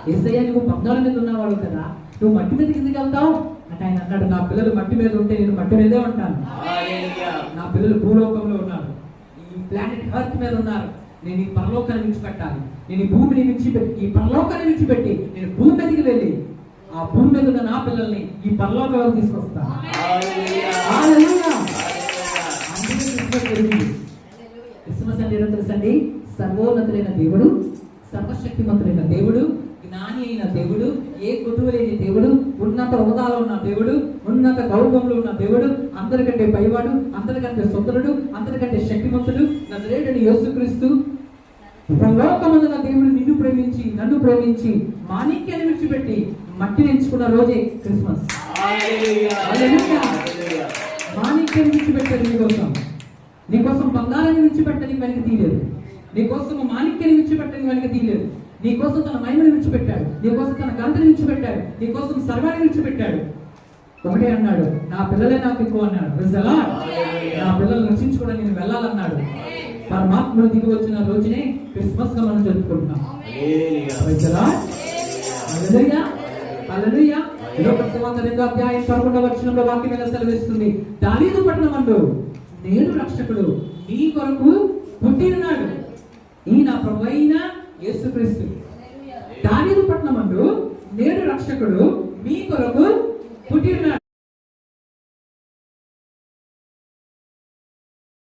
యేసయ్య నువ్వు బంగారం మీద ఉన్నవాడు కదా, నువ్వు మట్టి మీద కిందకి వెళ్తావు అంటే ఆయన అన్నాడు, నా పిల్లలు మట్టి మీద ఉంటే నేను మట్టి మీదే ఉంటాను. నా పిల్లలు భూలోకంలో ఉన్నారు, ఈ ప్లానెట్ ఎర్త్ మీద ఉన్నారు. నేను ఈ పరలోకాన్ని విడిచిపెట్టాలి, నేను ఈ భూమిని విడిచిపెట్టి, ఈ పరలోకాన్ని విడిచిపెట్టి నేను భూమి మీదకి వెళ్ళి ఆ భూమి మీద ఉన్న నా పిల్లల్ని ఈ పరలోకంలో తీసుకొస్తాను. క్రిస్మస్ అంటే ఏంటో తెలుసండి? సర్వోన్నతులైన దేవుడు, సర్వశక్తిమంతులైన దేవుడు, జ్ఞాని అయిన దేవుడు, ఏ కొదువు లేని దేవుడు, ఉన్నత హోదాలో ఉన్న దేవుడు, ఉన్నత గౌరవంలో ఉన్న దేవుడు, అందరికంటే పైవాడు, అందరికంటే సుందరుడు, అందరికంటే శక్తిమంతుడు, నజరేయుడైన యేసుక్రీస్తు, పరలోకమందున దేవుడు నిన్ను ప్రేమించి నన్ను ప్రేమించి మాణిక్యాన్ని విడిచిపెట్టి మట్టిని ఎంచుకున్న రోజే క్రిస్మస్. మాణిక్యాన్ని విడిచిపెట్టారు నీకోసం బంగారాన్ని విడిచిపెట్టడానికి వెనక తీయలేదు, నీకోసం మాణిక్యాన్ని విడిచిపెట్టడానికి వెనక తీయలేదు, నీకోసం తన మహిమను విడిచిపెట్టాడు, నీకోసం తన గంటను విడిచిపెట్టాడు, నీకోసం సర్వాన్ని విడిచిపెట్టాడు. ఒకటే అన్నాడు, నా పిల్లలే నాకు ఎక్కువ అన్నాడు. నా పిల్లలు రక్షించుకోవడానికి నేను వెళ్ళాలన్నాడు. పరమాత్ముడు దిగి వచ్చిన రోజునే క్రిస్మస్ గా మనం జరుపుకుంటున్నాం. అధ్యాయం 11వ వచనంలో వాక్యం ఎలా సెలవిస్తుంది? దావీదు పట్టణమందు నేడు రక్షకుడు మీ కొరకు పుట్టినాడు, ఈయన ప్రభువైన యేసుక్రీస్తు. దావీదు పట్టణమందు నేడు రక్షకుడు మీ కొరకు